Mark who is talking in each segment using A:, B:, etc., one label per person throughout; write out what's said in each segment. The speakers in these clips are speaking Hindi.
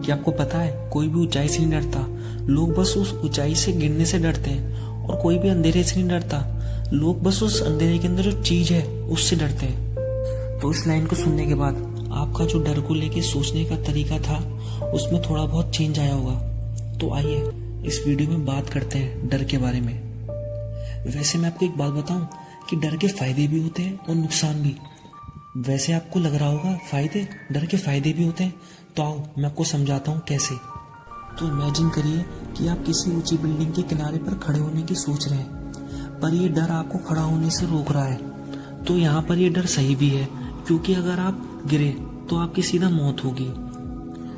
A: कि आपको पता है कोई भी ऊंचाई से नहीं डरता, लोग बस उस ऊंचाई से गिरने से डरते हैं। और कोई भी अंधेरे से नहीं डरता, लोग बस उस अंधेरे के अंदर जो चीज है उससे डरते हैं। तो इस लाइन को सुनने के बाद आपका जो डर को लेके सोचने का तरीका था उसमें थोड़ा बहुत चेंज आया होगा। तो आइए इस वीडियो में बात करते हैं डर के बारे में। वैसे मैं आपको एक बात बताऊं कि डर के फायदे भी होते हैं और नुकसान भी। वैसे आपको लग रहा होगा डर के फायदे भी होते हैं, तो आओ मैं आपको समझाता हूँ कैसे। तो इमेजिन करिए कि आप किसी ऊंची बिल्डिंग के किनारे पर खड़े होने की सोच रहे हैं, पर ये डर आपको खड़ा होने से रोक रहा है। तो यहाँ पर ये डर सही भी है, क्योंकि अगर आप गिरे तो आपकी सीधा मौत होगी।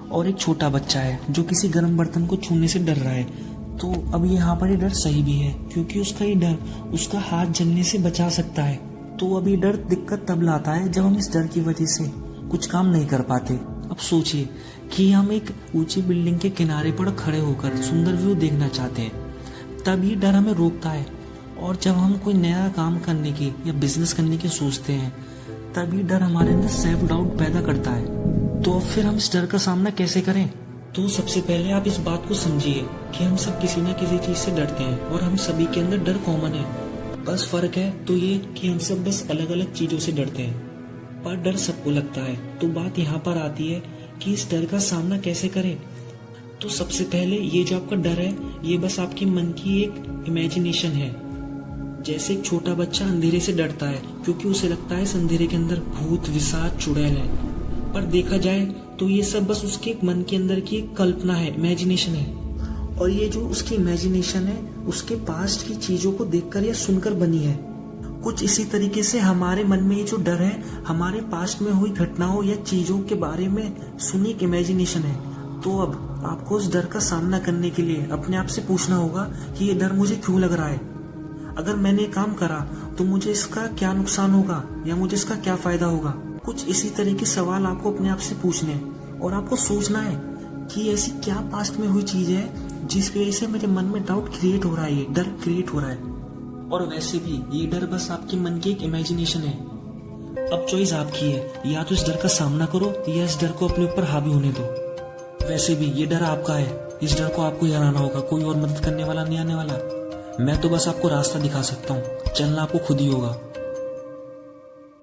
A: और एक छोटा बच्चा है जो किसी गर्म बर्तन को छूने से डर रहा है, तो अब यहाँ पर ये डर सही भी है, क्योंकि उसका ये डर उसका हाथ जलने से बचा सकता है। तो अब ये डर दिक्कत तब लाता है जब हम इस डर की वजह से कुछ काम नहीं कर पाते। अब सोचिए कि हम एक ऊंची बिल्डिंग के किनारे पर खड़े होकर सुंदर व्यू देखना चाहते हैं, तब ये डर हमें रोकता है। और जब हम कोई नया काम करने की या बिजनेस करने की सोचते हैं, तब ये डर हमारे अंदर सेल्फ डाउट पैदा करता है। तो अब फिर हम इस डर का सामना कैसे करें? तो सबसे पहले आप इस बात को समझिए कि हम सब किसी न किसी चीज से डरते हैं और हम सभी के अंदर डर कॉमन है। बस फर्क है तो ये कि हम सब बस अलग अलग चीजों से डरते हैं, पर डर सबको लगता है। तो बात यहाँ पर आती है कि इस डर का सामना कैसे करें। तो सबसे पहले ये जो आपका डर है, ये बस आपके मन की एक इमेजिनेशन है। जैसे एक छोटा बच्चा अंधेरे से डरता है क्योंकि उसे लगता है इस अंधेरे के अंदर भूत विसात चुड़ैल है, पर देखा जाए तो ये सब बस उसके मन के अंदर की एक कल्पना है, इमेजिनेशन है। और ये जो उसकी इमेजिनेशन है उसके पास्ट की चीजों को देखकर या सुनकर बनी है। कुछ इसी तरीके से हमारे मन में ये जो डर है हमारे पास्ट में हुई घटनाओं या चीजों के बारे में सुनी एक इमेजिनेशन है। तो अब आपको उस डर का सामना करने के लिए अपने आप से पूछना होगा कि ये डर मुझे क्यों लग रहा है। अगर मैंने काम करा तो मुझे इसका क्या नुकसान होगा या मुझे इसका क्या फायदा होगा। कुछ इसी तरह के सवाल आपको अपने आप से पूछने हैं और आपको सोचना है कि ऐसी क्या पास्ट में हुई चीज है जिसकी वजह से मेरे मन में डाउट क्रिएट हो रहा है, ये डर क्रिएट हो रहा है। और वैसे भी ये डर बस आपके मन की एक इमेजिनेशन है। अब चॉइस आपकी है, या तो इस डर का सामना करो या इस डर को अपने ऊपर हावी होने दो। वैसे भी ये डर आपका है, इस डर को आपको ही हराना होगा, कोई और मदद करने वाला नहीं आने वाला। मैं तो बस आपको रास्ता दिखा सकता हूँ, चलना आपको खुद ही होगा।